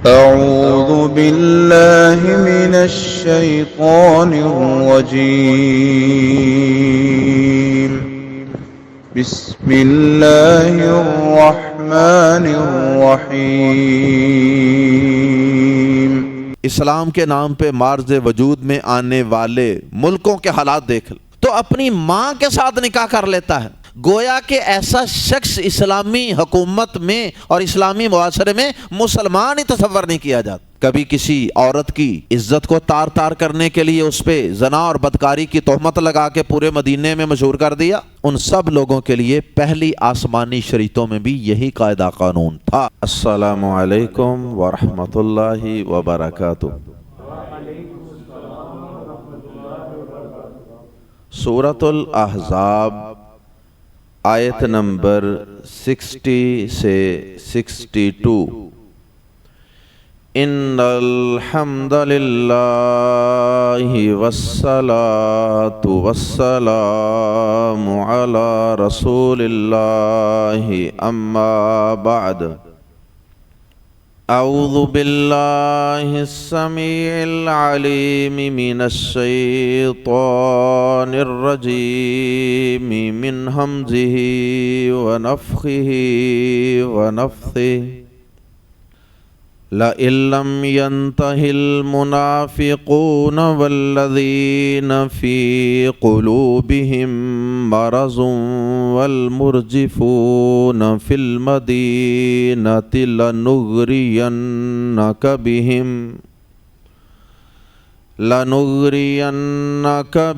أعوذ بالله من الشيطان الرجيم. بسم الله الرحمن الرحيم. اسلام کے نام پہ مارز وجود میں آنے والے ملکوں کے حالات دیکھ لو تو اپنی ماں کے ساتھ نکاح کر لیتا ہے. گویا کہ ایسا شخص اسلامی حکومت میں اور اسلامی معاشرے میں مسلمان ہی تصور نہیں کیا جاتا. کبھی کسی عورت کی عزت کو تار تار کرنے کے لیے اس پہ زنا اور بدکاری کی تہمت لگا کے پورے مدینے میں مشہور کر دیا. ان سب لوگوں کے لیے پہلی آسمانی شریعتوں میں بھی یہی قاعدہ قانون تھا. السلام علیکم ورحمۃ اللہ وبرکاتہ. سورۃ الاحزاب آیت نمبر 60 سے 62. ان الحمد للہ والصلاة والسلام علی رسول اللہ اما بعد. اعوذ باللہ السمیع العلیم من الشیطان الرجیم من ہمزہ ونفخہ ونفثہ. لئن لم ينتہ المنافقون والذین فی قلوبہم مرض والمرجفون فی المدینۃ لنغرینک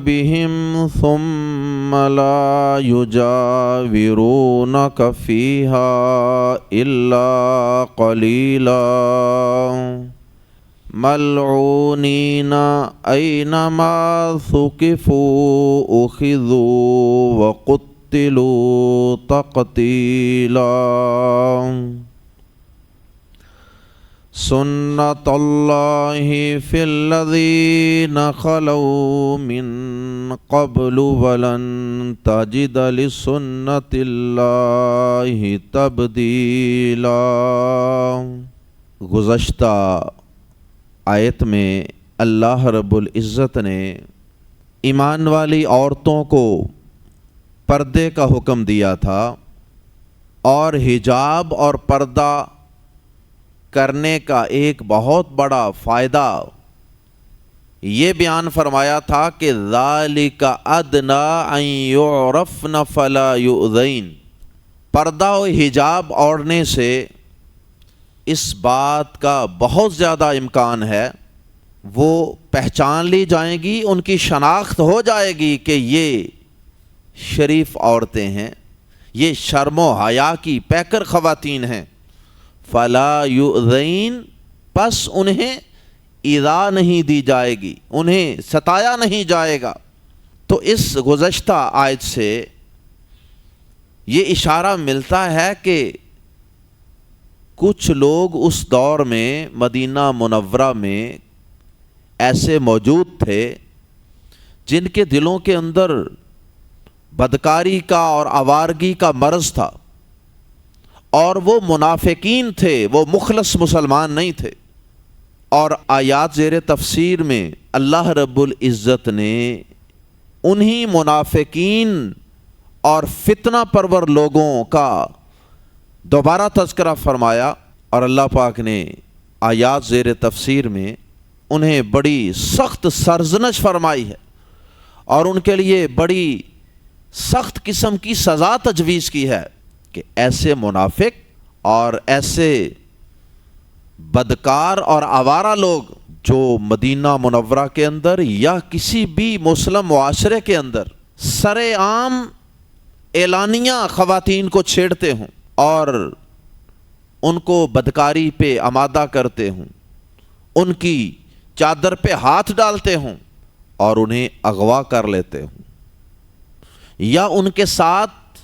بہم ثم لا یجاورونک فیہا الا قلیلا ملعونین اینما ثقفوا اخذوا وقتلوا تقتیلا. سنت اللہ فی الذین خلوا من قبل ولن تجد لسنت اللہ تبدیلا. گزشتہ آیت میں اللہ رب العزت نے ایمان والی عورتوں کو پردے کا حکم دیا تھا اور حجاب اور پردہ کرنے کا ایک بہت بڑا فائدہ یہ بیان فرمایا تھا کہ ذالک ادنی ان یعرفن فلا یؤذین. پردہ و حجاب اوڑھنے سے اس بات کا بہت زیادہ امکان ہے وہ پہچان لی جائیں گی, ان کی شناخت ہو جائے گی کہ یہ شریف عورتیں ہیں, یہ شرم و حیا کی پیکر خواتین ہیں. فلا یؤذین, پس انہیں ایذا نہیں دی جائے گی, انہیں ستایا نہیں جائے گا. تو اس گزشتہ آیت سے یہ اشارہ ملتا ہے کہ کچھ لوگ اس دور میں مدینہ منورہ میں ایسے موجود تھے جن کے دلوں کے اندر بدکاری کا اور آوارگی کا مرض تھا, اور وہ منافقین تھے, وہ مخلص مسلمان نہیں تھے. اور آیات زیر تفسیر میں اللہ رب العزت نے انہی منافقین اور فتنہ پرور لوگوں کا دوبارہ تذکرہ فرمایا, اور اللہ پاک نے آیات زیر تفسیر میں انہیں بڑی سخت سرزنش فرمائی ہے اور ان کے لیے بڑی سخت قسم کی سزا تجویز کی ہے کہ ایسے منافق اور ایسے بدکار اور آوارہ لوگ جو مدینہ منورہ کے اندر یا کسی بھی مسلم معاشرے کے اندر سر عام اعلانیہ خواتین کو چھیڑتے ہوں اور ان کو بدکاری پہ آمادہ کرتے ہوں, ان کی چادر پہ ہاتھ ڈالتے ہوں اور انہیں اغوا کر لیتے ہوں, یا ان کے ساتھ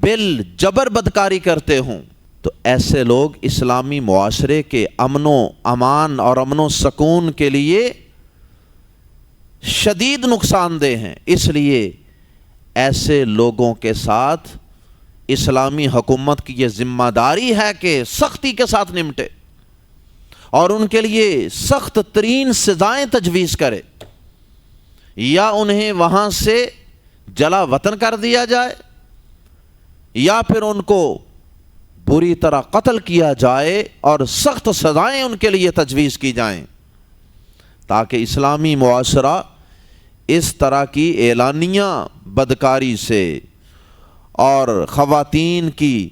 بل جبر بدکاری کرتے ہوں, تو ایسے لوگ اسلامی معاشرے کے امن و امان اور امن و سکون کے لیے شدید نقصان دہ ہیں. اس لیے ایسے لوگوں کے ساتھ اسلامی حکومت کی یہ ذمہ داری ہے کہ سختی کے ساتھ نمٹے. اور ان کے لیے سخت ترین سزائیں تجویز کرے، یا انہیں وہاں سے جلا وطن کر دیا جائے، یا پھر ان کو بری طرح قتل کیا جائے اور سخت سزائیں ان کے لیے تجویز کی جائیں، تاکہ اسلامی معاشرہ اس طرح کی اعلانیہ بدکاری سے اور خواتین کی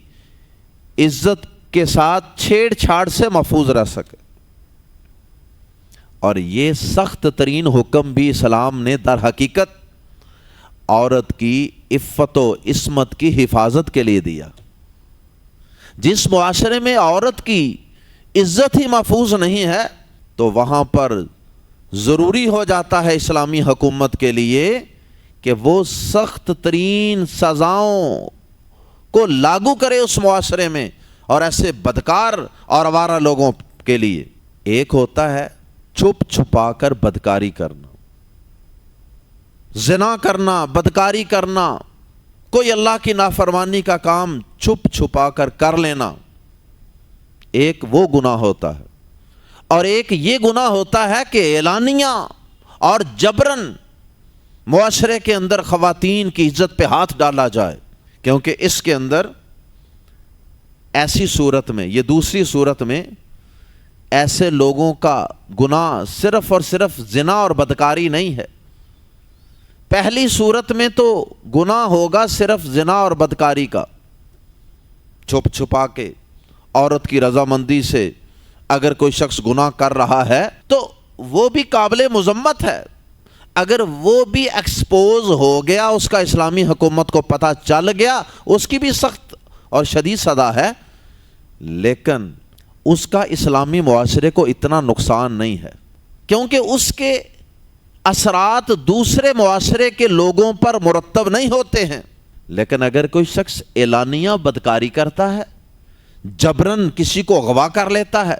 عزت کے ساتھ چھیڑ چھاڑ سے محفوظ رہ سکے۔ اور یہ سخت ترین حکم بھی اسلام نے در حقیقت عورت کی عفت و عصمت کی حفاظت کے لیے دیا۔ جس معاشرے میں عورت کی عزت ہی محفوظ نہیں ہے تو وہاں پر ضروری ہو جاتا ہے اسلامی حکومت کے لیے کہ وہ سخت ترین سزاؤں کو لاگو کرے اس معاشرے میں، اور ایسے بدکار اور آوارہ لوگوں کے لیے۔ ایک ہوتا ہے چھپ چھپا کر بدکاری کرنا، زنا کرنا، بدکاری کرنا، کوئی اللہ کی نافرمانی کا کام چھپ چھپا کر لینا، ایک وہ گناہ ہوتا ہے، اور ایک یہ گناہ ہوتا ہے کہ اعلانیہ اور جبراً معاشرے کے اندر خواتین کی عزت پہ ہاتھ ڈالا جائے، کیونکہ اس کے اندر ایسی صورت میں، یہ دوسری صورت میں، ایسے لوگوں کا گناہ صرف اور صرف زنا اور بدکاری نہیں ہے۔ پہلی صورت میں تو گناہ ہوگا صرف زنا اور بدکاری کا، چھپ چھپا کے عورت کی رضامندی سے اگر کوئی شخص گناہ کر رہا ہے تو وہ بھی قابل مذمت ہے۔ اگر وہ بھی ایکسپوز ہو گیا، اس کا اسلامی حکومت کو پتہ چل گیا، اس کی بھی سخت اور شدید سزا ہے، لیکن اس کا اسلامی معاشرے کو اتنا نقصان نہیں ہے، کیونکہ اس کے اثرات دوسرے معاشرے کے لوگوں پر مرتب نہیں ہوتے ہیں۔ لیکن اگر کوئی شخص اعلانیہ بدکاری کرتا ہے، جبراً کسی کو اغوا کر لیتا ہے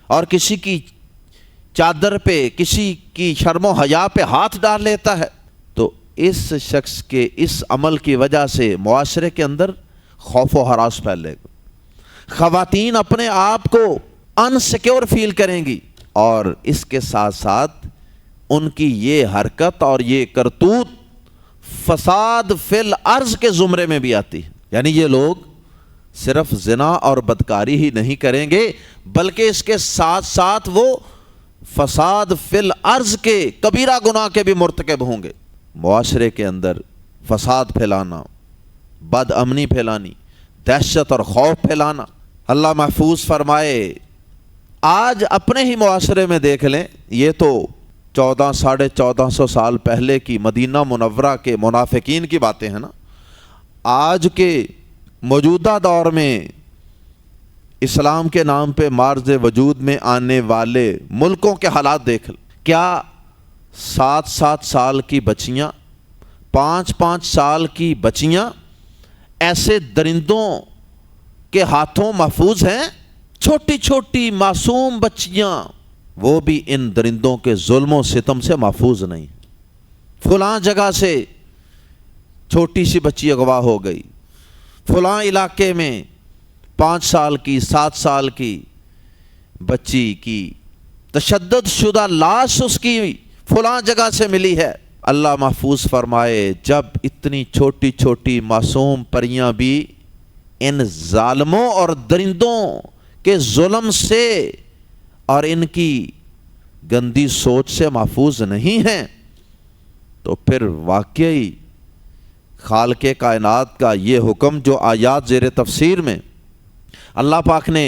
اور کسی کی چادر پہ، کسی کی شرم و حیا پہ ہاتھ ڈال لیتا ہے، تو اس شخص کے اس عمل کی وجہ سے معاشرے کے اندر خوف و ہراس پھیلے گا، خواتین اپنے آپ کو انسیکیور فیل کریں گی، اور اس کے ساتھ ساتھ ان کی یہ حرکت اور یہ کرتوت فساد فی الارض کے زمرے میں بھی آتی ہے۔ یعنی یہ لوگ صرف زنا اور بدکاری ہی نہیں کریں گے، بلکہ اس کے ساتھ ساتھ وہ فساد فی الارض کے کبیرہ گناہ کے بھی مرتکب ہوں گے۔ معاشرے کے اندر فساد پھیلانا، بد امنی پھیلانی، دہشت اور خوف پھیلانا، اللہ محفوظ فرمائے۔ آج اپنے ہی معاشرے میں دیکھ لیں، یہ تو 1400 سال پہلے کی مدینہ منورہ کے منافقین کی باتیں ہیں نا، آج کے موجودہ دور میں اسلام کے نام پہ معرض وجود میں آنے والے ملکوں کے حالات دیکھ لیں۔ کیا 7 سال کی بچیاں، 5 سال کی بچیاں ایسے درندوں کے ہاتھوں محفوظ ہیں؟ چھوٹی چھوٹی معصوم بچیاں، وہ بھی ان درندوں کے ظلم و ستم سے محفوظ نہیں۔ فلاں جگہ سے چھوٹی سی بچی اغوا ہو گئی، فلاں علاقے میں 5 سال کی، 7 سال کی بچی کی تشدد شدہ لاش اس کی فلاں جگہ سے ملی ہے۔ اللہ محفوظ فرمائے، جب اتنی چھوٹی چھوٹی معصوم پریاں بھی ان ظالموں اور درندوں کے ظلم سے اور ان کی گندی سوچ سے محفوظ نہیں ہیں، تو پھر واقعی خالق کائنات کا یہ حکم جو آیات زیر تفسیر میں اللہ پاک نے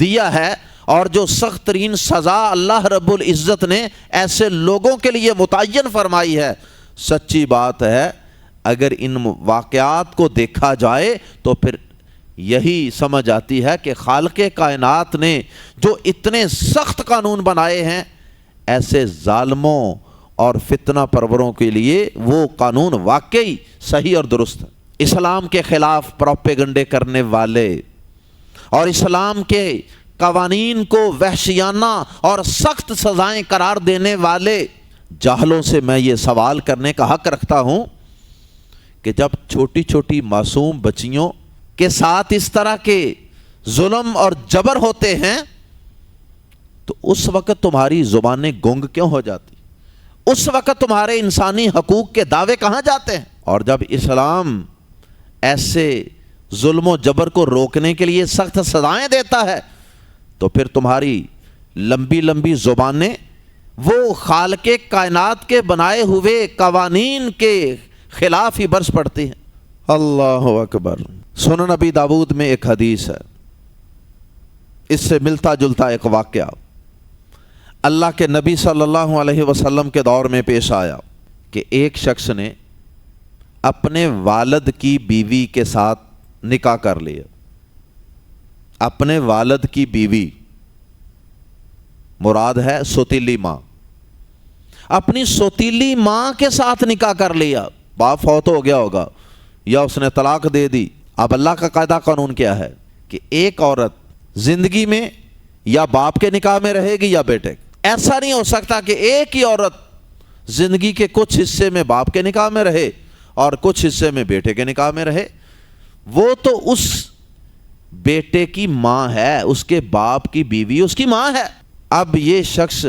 دیا ہے، اور جو سخت ترین سزا اللہ رب العزت نے ایسے لوگوں کے لیے متعین فرمائی ہے، سچی بات ہے اگر ان واقعات کو دیکھا جائے تو پھر یہی سمجھ آتی ہے کہ خالق کائنات نے جو اتنے سخت قانون بنائے ہیں، ایسے ظالموں اور فتنہ پروروں کے لیے وہ قانون واقعی صحیح اور درست ہے۔ اسلام کے خلاف پروپیگنڈے کرنے والے اور اسلام کے قوانین کو وحشیانہ اور سخت سزائیں قرار دینے والے جاہلوں سے میں یہ سوال کرنے کا حق رکھتا ہوں کہ جب چھوٹی چھوٹی معصوم بچیوں کے ساتھ اس طرح کے ظلم اور جبر ہوتے ہیں تو اس وقت تمہاری زبانیں گنگ کیوں ہو جاتی؟ اس وقت تمہارے انسانی حقوق کے دعوے کہاں جاتے ہیں؟ اور جب اسلام ایسے ظلم و جبر کو روکنے کے لیے سخت سزائیں دیتا ہے تو پھر تمہاری لمبی لمبی زبانیں وہ خالق کائنات کے بنائے ہوئے قوانین کے خلاف ہی برس پڑتی ہیں۔ اللہ اکبر۔ سنن نبی داؤد میں ایک حدیث ہے، اس سے ملتا جلتا ایک واقعہ اللہ کے نبی صلی اللہ علیہ وسلم کے دور میں پیش آیا کہ ایک شخص نے اپنے والد کی بیوی کے ساتھ نکاح کر لیا۔ اپنے والد کی بیوی مراد ہے سوتیلی ماں، اپنی سوتیلی ماں کے ساتھ نکاح کر لیا۔ باپ فوت ہو گیا ہوگا یا اس نے طلاق دے دی۔ اب اللہ کا قاعدہ قانون کیا ہے کہ ایک عورت زندگی میں یا باپ کے نکاح میں رہے گی یا بیٹے۔ ایسا نہیں ہو سکتا کہ ایک ہی عورت زندگی کے کچھ حصے میں باپ کے نکاح میں رہے اور کچھ حصے میں بیٹے کے نکاح میں رہے۔ وہ تو اس بیٹے کی ماں ہے، اس کے باپ کی بیوی اس کی ماں ہے۔ اب یہ شخص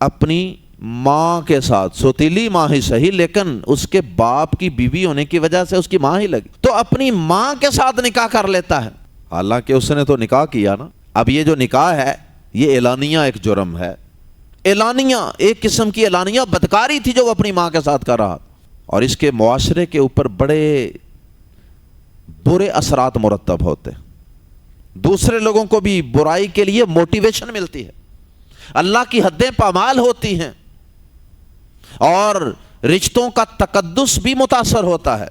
اپنی ماں کے ساتھ، سوتیلی ماں ہی صحیح لیکن اس کے باپ کی بیوی ہونے کی وجہ سے اس کی ماں ہی لگی، تو اپنی ماں کے ساتھ نکاح کر لیتا ہے، حالانکہ اس نے تو نکاح کیا نا۔ اب یہ جو نکاح ہے یہ اعلانیہ ایک جرم ہے، اعلانیہ ایک قسم کی اعلانیہ بدکاری تھی جو وہ اپنی ماں کے ساتھ کر رہا، اور اس کے معاشرے کے اوپر بڑے برے اثرات مرتب ہوتے ہیں۔ دوسرے لوگوں کو بھی برائی کے لیے موٹیویشن ملتی ہے، اللہ کی حدیں پامال ہوتی ہیں اور رشتوں کا تقدس بھی متاثر ہوتا ہے۔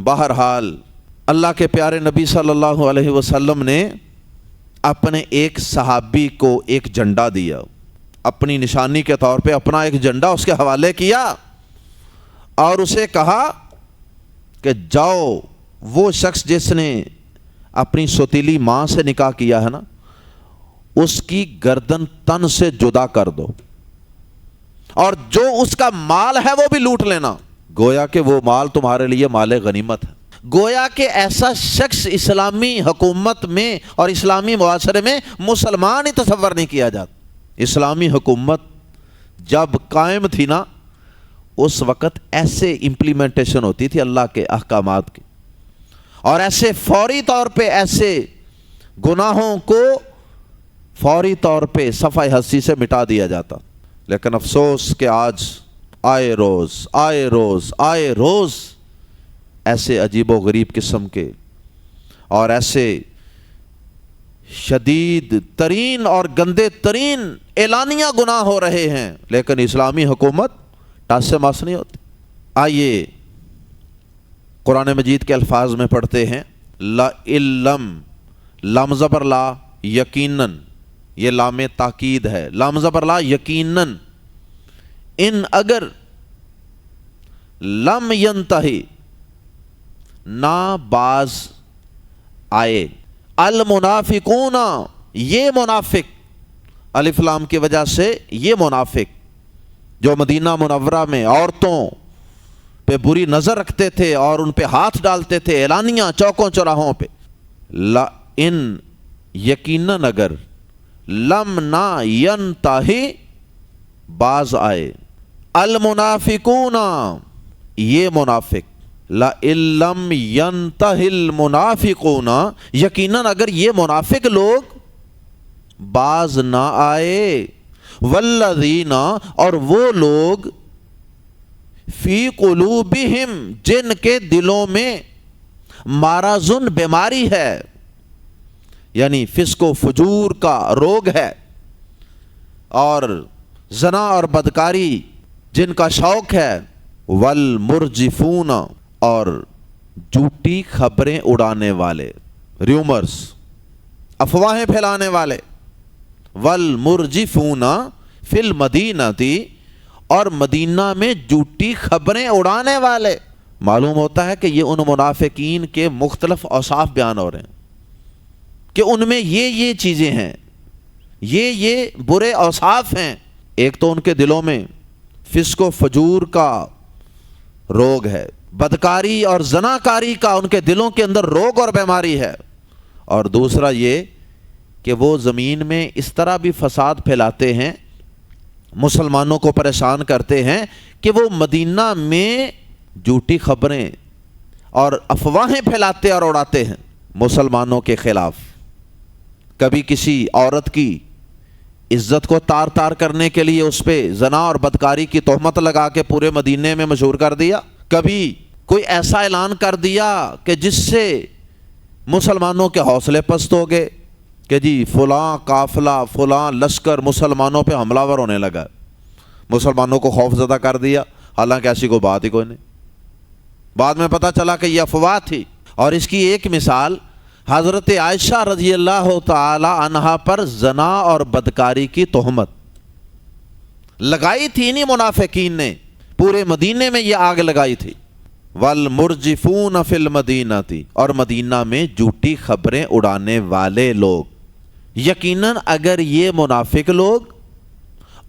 بہرحال اللہ کے پیارے نبی صلی اللہ علیہ وسلم نے اپنے ایک صحابی کو ایک جھنڈا دیا، اپنی نشانی کے طور پہ اپنا ایک جھنڈا اس کے حوالے کیا اور اسے کہا کہ جاؤ وہ شخص جس نے اپنی سوتیلی ماں سے نکاح کیا ہے نا، اس کی گردن تن سے جدا کر دو اور جو اس کا مال ہے وہ بھی لوٹ لینا، گویا کہ وہ مال تمہارے لیے مال غنیمت ہے۔ گویا کہ ایسا شخص اسلامی حکومت میں اور اسلامی معاشرے میں مسلمان ہی تصور نہیں کیا جاتا۔ اسلامی حکومت جب قائم تھی نا، اس وقت ایسے امپلیمنٹیشن ہوتی تھی اللہ کے احکامات کی، اور ایسے فوری طور پہ ایسے گناہوں کو فوری طور پہ صفحہ ہستی سے مٹا دیا جاتا۔ لیکن افسوس کہ آج آئے روز ایسے عجیب و غریب قسم کے اور ایسے شدید ترین اور گندے ترین اعلانیہ گناہ ہو رہے ہیں، لیکن اسلامی حکومت ٹاس سے ماس نہیں ہوتی۔ آئیے قرآن مجید کے الفاظ میں پڑھتے ہیں، لام زبر لا یقیناً، یہ لام تاکید ہے، لام زبر لا یقیناً، ان اگر لم ینتہی نہ باز آئے، المنافقون یہ منافق، الف لام کی وجہ سے یہ منافق جو مدینہ منورہ میں عورتوں پہ بری نظر رکھتے تھے اور ان پہ ہاتھ ڈالتے تھے اعلانیہ چوکوں چوراہوں پہ، ان یقیناً اگر لم نہ ینتہی باز آئے، المنافقون یہ منافق، لَإِلَّمْ يَنْتَهِ الْمُنَافِقُونَ یقیناً اگر یہ منافق لوگ باز نہ آئے، وَالَّذِينَ اور وہ لوگ فی قلوبہم جن کے دلوں میں مارضٌ بیماری ہے، یعنی فسق و فجور کا روگ ہے اور زنا اور بدکاری جن کا شوق ہے، والمرجفون اور جھوٹی خبریں اڑانے والے، ریومرز، افواہیں پھیلانے والے، والمرجفون فی المدینتی اور مدینہ میں جھوٹی خبریں اڑانے والے۔ معلوم ہوتا ہے کہ یہ ان منافقین کے مختلف اوصاف بیان ہو رہے ہیں کہ ان میں یہ چیزیں ہیں، یہ برے اوصاف ہیں۔ ایک تو ان کے دلوں میں فسق و فجور کا روگ ہے، بدکاری اور زناکاری کا ان کے دلوں کے اندر روگ اور بیماری ہے، اور دوسرا یہ کہ وہ زمین میں اس طرح بھی فساد پھیلاتے ہیں، مسلمانوں کو پریشان کرتے ہیں کہ وہ مدینہ میں جھوٹی خبریں اور افواہیں پھیلاتے اور اڑاتے ہیں مسلمانوں کے خلاف۔ کبھی کسی عورت کی عزت کو تار تار کرنے کے لیے اس پہ زنا اور بدکاری کی تہمت لگا کے پورے مدینے میں مشہور کر دیا، کبھی کوئی ایسا اعلان کر دیا کہ جس سے مسلمانوں کے حوصلے پست ہو گئے کہ جی فلاں قافلہ فلاں لشکر مسلمانوں پہ حملہ ور ہونے لگا، مسلمانوں کو خوف زدہ کر دیا، حالانکہ ایسی کوئی بات ہی کوئی نہیں۔ بعد میں پتہ چلا کہ یہ افواہ تھی۔ اور اس کی ایک مثال حضرت عائشہ رضی اللہ تعالی عنہا پر زنا اور بدکاری کی تہمت لگائی تھی انہی منافقین نے، پورے مدینے میں یہ آگ لگائی تھی۔ والمرجفون فی المدینہ تھی، اور مدینہ میں جھوٹی خبریں اڑانے والے لوگ۔ یقیناً اگر یہ منافق لوگ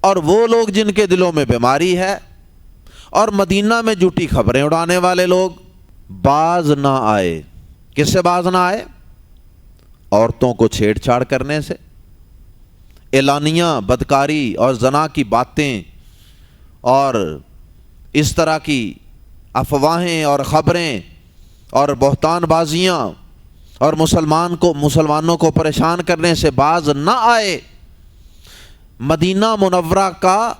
اور وہ لوگ جن کے دلوں میں بیماری ہے اور مدینہ میں جھوٹی خبریں اڑانے والے لوگ باز نہ آئے، کس سے باز نہ آئے؟ عورتوں کو چھیڑ چھاڑ کرنے سے، اعلانیہ بدکاری اور زنا کی باتیں اور اس طرح کی افواہیں اور خبریں اور بہتان بازیاں اور مسلمانوں کو پریشان کرنے سے باز نہ آئے، مدینہ منورہ کا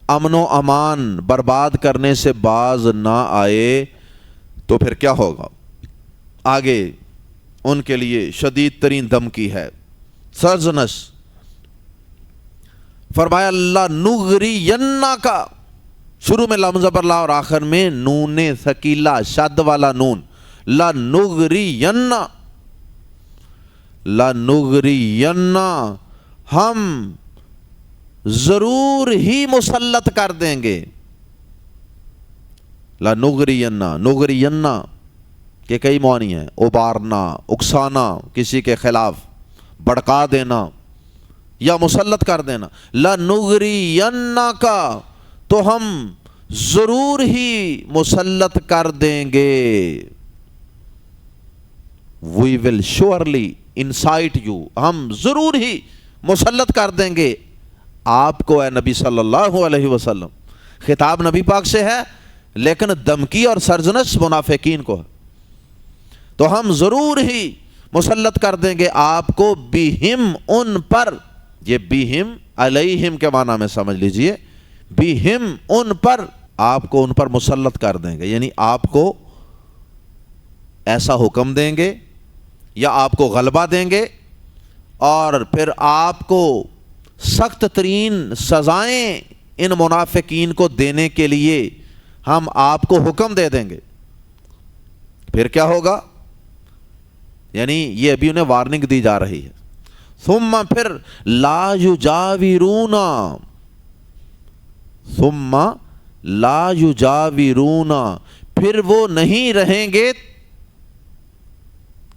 امن و امان برباد کرنے سے باز نہ آئے، تو پھر کیا ہوگا؟ آگے ان کے لیے شدید ترین دھمکی ہے، سرزنش۔ فرمایا اللہ نغرینا کا، شروع میں لام زبر لا اور آخر میں نون ثقیلہ شد والا نون، لنغرینا، لنغرینا، ہم ضرور ہی مسلط کر دیں گے۔ لنغرینا، نغرینا کہ کئی معنی ہیں، ابارنا، اکسانا، کسی کے خلاف بڑکا دینا یا مسلط کر دینا۔ لنغرینا کا، تو ہم ضرور ہی مسلط کر دیں گے۔ We will surely incite you، ہم ضرور ہی مسلط کر دیں گے آپ کو اے نبی صلی اللہ علیہ وسلم۔ خطاب نبی پاک سے ہے لیکن دھمکی اور سرزنش منافقین کو ہے، تو ہم ضرور ہی مسلط کر دیں گے آپ کو بہم، ان پر، یہ بہم علیہم کے معنی میں سمجھ لیجئے، بہم ان پر، آپ کو ان پر مسلط کر دیں گے، یعنی آپ کو ایسا حکم دیں گے یا آپ کو غلبہ دیں گے اور پھر آپ کو سخت ترین سزائیں ان منافقین کو دینے کے لیے ہم آپ کو حکم دے دیں گے۔ پھر کیا ہوگا؟ یعنی یہ ابھی انہیں وارننگ دی جا رہی ہے۔ ثم پھر لا یجاورون، ثم لا یجاورون، پھر وہ نہیں رہیں گے،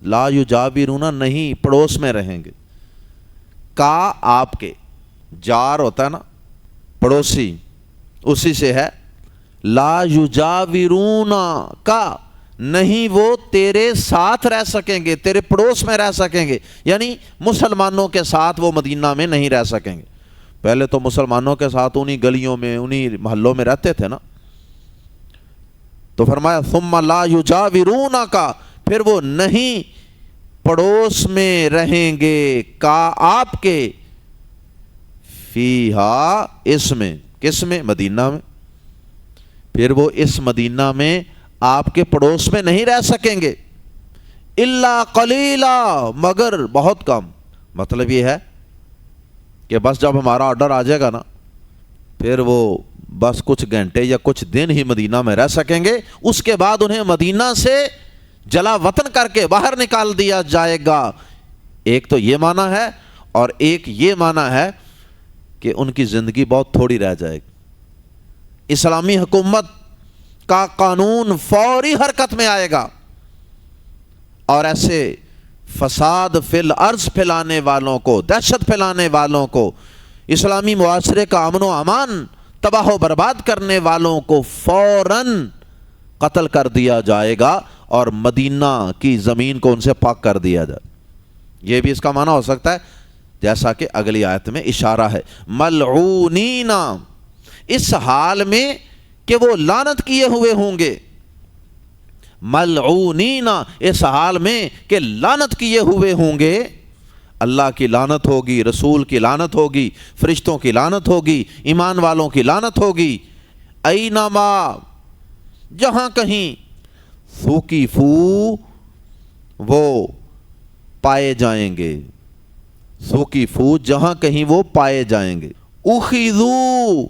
لا یجاورون نہیں پڑوس میں رہیں گے، کا آپ کے، جار ہوتا ہے نا پڑوسی، اسی سے ہے لا یجاورون کا، نہیں وہ تیرے ساتھ رہ سکیں گے، تیرے پڑوس میں رہ سکیں گے، یعنی مسلمانوں کے ساتھ وہ مدینہ میں نہیں رہ سکیں گے۔ پہلے تو مسلمانوں کے ساتھ انہی گلیوں میں انہی محلوں میں رہتے تھے نا، تو فرمایا ثم لا یجاورون کا، پھر وہ نہیں پڑوس میں رہیں گے، کا آپ کے، فیہا اس میں، کس میں؟ مدینہ میں، پھر وہ اس مدینہ میں آپ کے پڑوس میں نہیں رہ سکیں گے، الا قلیلا، مگر بہت کم۔ مطلب یہ ہے کہ بس جب ہمارا آرڈر آ جائے گا نا، پھر وہ بس کچھ گھنٹے یا کچھ دن ہی مدینہ میں رہ سکیں گے، اس کے بعد انہیں مدینہ سے جلا وطن کر کے باہر نکال دیا جائے گا۔ ایک تو یہ معنی ہے، اور ایک یہ معنی ہے کہ ان کی زندگی بہت تھوڑی رہ جائے گی۔ اسلامی حکومت کا قانون فوری حرکت میں آئے گا، اور ایسے فساد فی الارض پھیلانے والوں کو، دہشت پھیلانے والوں کو، اسلامی معاشرے کا امن و امان تباہ و برباد کرنے والوں کو فوراً قتل کر دیا جائے گا، اور مدینہ کی زمین کو ان سے پاک کر دیا جائے۔ یہ بھی اس کا معنی ہو سکتا ہے جیسا کہ اگلی آیت میں اشارہ ہے، ملعونین، اس حال میں کہ وہ لعنت کیے ہوئے ہوں گے، ملعونین، اس حال میں کہ لعنت کیے ہوئے ہوں گے، اللہ کی لعنت ہوگی، رسول کی لعنت ہوگی، فرشتوں کی لعنت ہوگی، ایمان والوں کی لعنت ہوگی، اینما، جہاں کہیں، ثقفو، وہ پائے جائیں گے، ثقفو، جہاں کہیں وہ پائے جائیں گے، اخذو،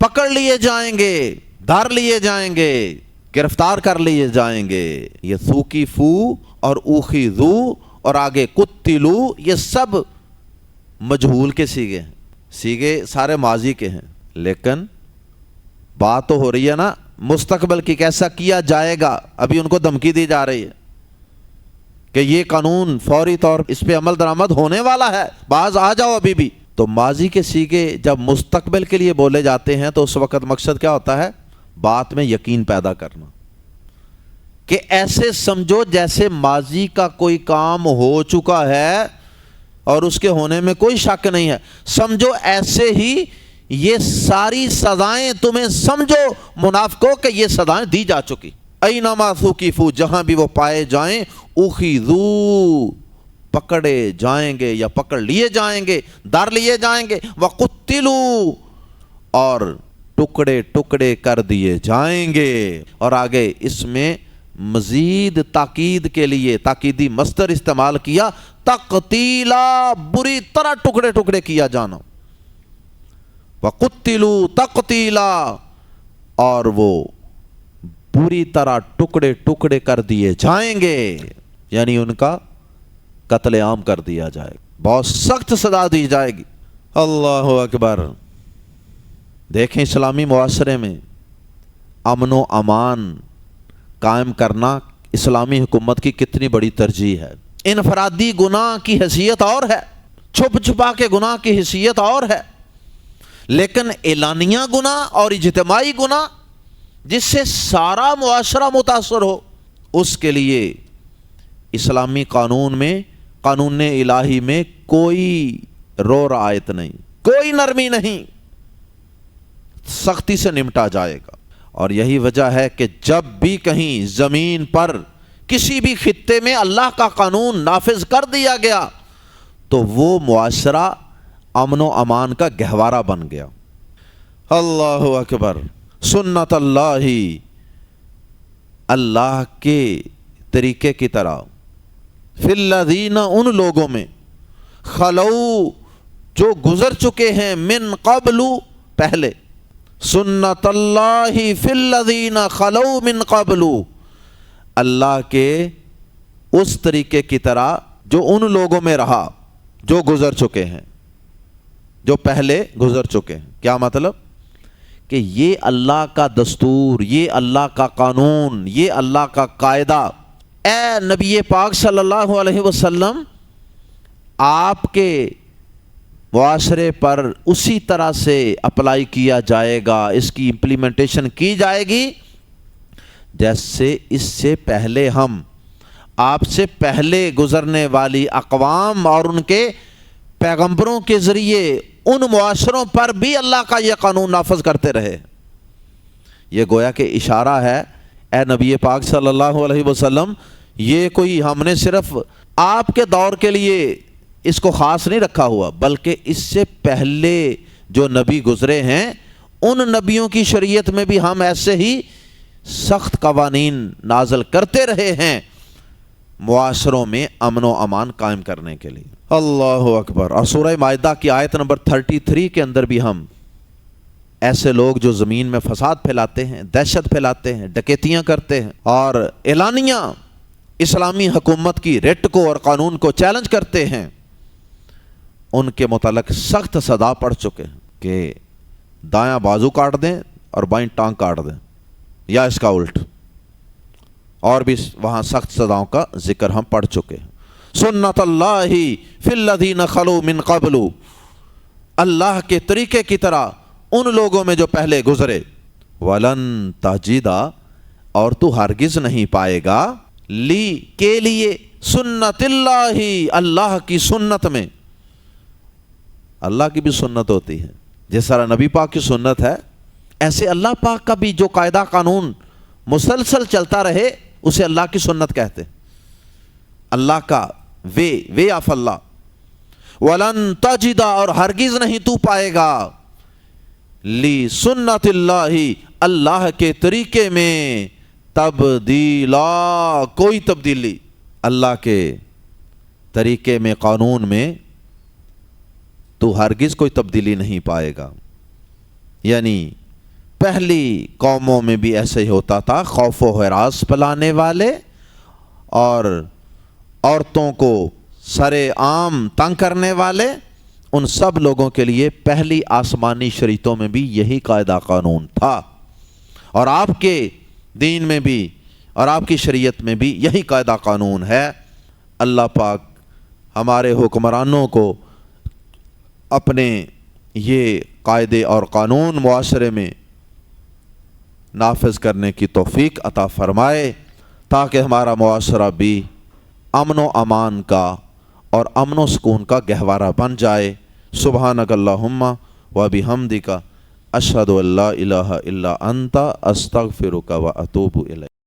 پکڑ لیے جائیں گے، دھر لیے جائیں گے، گرفتار کر لیے جائیں گے۔ یہ ثقفو اور اخذو اور آگے قتلو، یہ سب مجہول کے سیغے ہیں، سیغے سارے ماضی کے ہیں، لیکن بات تو ہو رہی ہے نا مستقبل کی، کیسا کیا جائے گا۔ ابھی ان کو دھمکی دی جا رہی ہے کہ یہ قانون فوری طور اس پہ عمل درآمد ہونے والا ہے، باز آ جاؤ ابھی بھی۔ تو ماضی کے سیغے جب مستقبل کے لیے بولے جاتے ہیں تو اس وقت مقصد کیا ہوتا ہے؟ بات میں یقین پیدا کرنا، کہ ایسے سمجھو جیسے ماضی کا کوئی کام ہو چکا ہے اور اس کے ہونے میں کوئی شک نہیں ہے، سمجھو ایسے ہی یہ ساری سزائیں تمہیں، سمجھو منافقوں کہ یہ سزائیں دی جا چکی۔ اینما ثقفوا، جہاں بھی وہ پائے جائیں، اخذوا، پکڑے جائیں گے یا پکڑ لیے جائیں گے، دار لیے جائیں گے، وقتلوا، اور ٹکڑے ٹکڑے کر دیے جائیں گے۔ اور آگے اس میں مزید تاکید کے لیے تاکیدی مصدر استعمال کیا، تقتیلا، بری طرح ٹکڑے ٹکڑے کیا جانا، وقتلوا تقتیلا، اور وہ بری طرح ٹکڑے ٹکڑے کر دیے جائیں گے، یعنی ان کا قتل عام کر دیا جائے گا، بہت سخت سزا دی جائے گی۔ اللہ اکبر۔ دیکھیں اسلامی معاشرے میں امن و امان قائم کرنا اسلامی حکومت کی کتنی بڑی ترجیح ہے۔ انفرادی گناہ کی حیثیت اور ہے، چھپ چھپا کے گناہ کی حیثیت اور ہے، لیکن اعلانیہ گناہ اور اجتماعی گناہ جس سے سارا معاشرہ متاثر ہو، اس کے لیے اسلامی قانون میں، قانون الہی میں کوئی رو رعایت نہیں، کوئی نرمی نہیں، سختی سے نمٹا جائے گا۔ اور یہی وجہ ہے کہ جب بھی کہیں زمین پر کسی بھی خطے میں اللہ کا قانون نافذ کر دیا گیا تو وہ معاشرہ امن و امان کا گہوارہ بن گیا۔ اللہ اکبر۔ سنت اللہ، اللہ کے طریقے کی طرح، فی الذین، ان لوگوں میں، خلو، جو گزر چکے ہیں، من قبل، پہلے، سنت اللہ فی الذین خلو من قبل، اللہ کے اس طریقے کی طرح جو ان لوگوں میں رہا جو گزر چکے ہیں، جو پہلے گزر چکے ہیں۔ کیا مطلب؟ کہ یہ اللہ کا دستور، یہ اللہ کا قانون، یہ اللہ کا قاعدہ، اے نبی پاک صلی اللہ علیہ وسلم، آپ کے معاشرے پر اسی طرح سے اپلائی کیا جائے گا، اس کی امپلیمنٹیشن کی جائے گی جیسے اس سے پہلے ہم، آپ سے پہلے گزرنے والی اقوام اور ان کے پیغمبروں کے ذریعے ان معاشروں پر بھی اللہ کا یہ قانون نافذ کرتے رہے۔ یہ گویا کہ اشارہ ہے، اے نبی پاک صلی اللہ علیہ وسلم، یہ کوئی ہم نے صرف آپ کے دور کے لیے اس کو خاص نہیں رکھا ہوا، بلکہ اس سے پہلے جو نبی گزرے ہیں ان نبیوں کی شریعت میں بھی ہم ایسے ہی سخت قوانین نازل کرتے رہے ہیں معاشروں میں امن و امان قائم کرنے کے لیے۔ اللہ اکبر۔ اور سورہ مائدہ کی آیت نمبر 33 کے اندر بھی ہم ایسے لوگ جو زمین میں فساد پھیلاتے ہیں، دہشت پھیلاتے ہیں، ڈکیتیاں کرتے ہیں اور اعلانیہ اسلامی حکومت کی رٹ کو اور قانون کو چیلنج کرتے ہیں، ان کے متعلق سخت سزا پڑ چکے ہیں کہ دایاں بازو کاٹ دیں اور بائیں ٹانگ کاٹ دیں، یا اس کا الٹ، اور بھی وہاں سخت سزاؤں کا ذکر ہم پڑھ چکے ہیں۔ سنت اللہ فی الذین خلو من قبل، اللہ کے طریقے کی طرح ان لوگوں میں جو پہلے گزرے، ولن تجدا، اور تو ہرگز نہیں پائے گا، لی، کے لیے، سنت اللہ، اللہ کی سنت میں، اللہ کی بھی سنت ہوتی ہے، جس طرح نبی پاک کی سنت ہے ایسے اللہ پاک کا بھی جو قاعدہ قانون مسلسل چلتا رہے اسے اللہ کی سنت کہتے، اللہ کا وے آف اللہ۔ وَلَن تَجِدَ، اور ہرگز نہیں تو پائے گا، لی سنت اللہ، اللہ کے طریقے میں تبدیلا، کوئی تبدیلی، اللہ کے طریقے میں قانون میں تو ہرگز کوئی تبدیلی نہیں پائے گا۔ یعنی پہلی قوموں میں بھی ایسے ہی ہوتا تھا، خوف و ہراس پلانے والے اور عورتوں کو سرے عام تنگ کرنے والے، ان سب لوگوں کے لیے پہلی آسمانی شریعتوں میں بھی یہی قاعدہ قانون تھا، اور آپ کے دین میں بھی اور آپ کی شریعت میں بھی یہی قاعدہ قانون ہے۔ اللہ پاک ہمارے حکمرانوں کو اپنے یہ قاعدے اور قانون معاشرے میں نافذ کرنے کی توفیق عطا فرمائے، تاکہ ہمارا معاشرہ بھی امن و امان کا اور امن و سکون کا گہوارہ بن جائے۔ سبحانک اللہم و بحمدک، اشہد ان لا الہ الا انت، استغفرک و اتوب الیک۔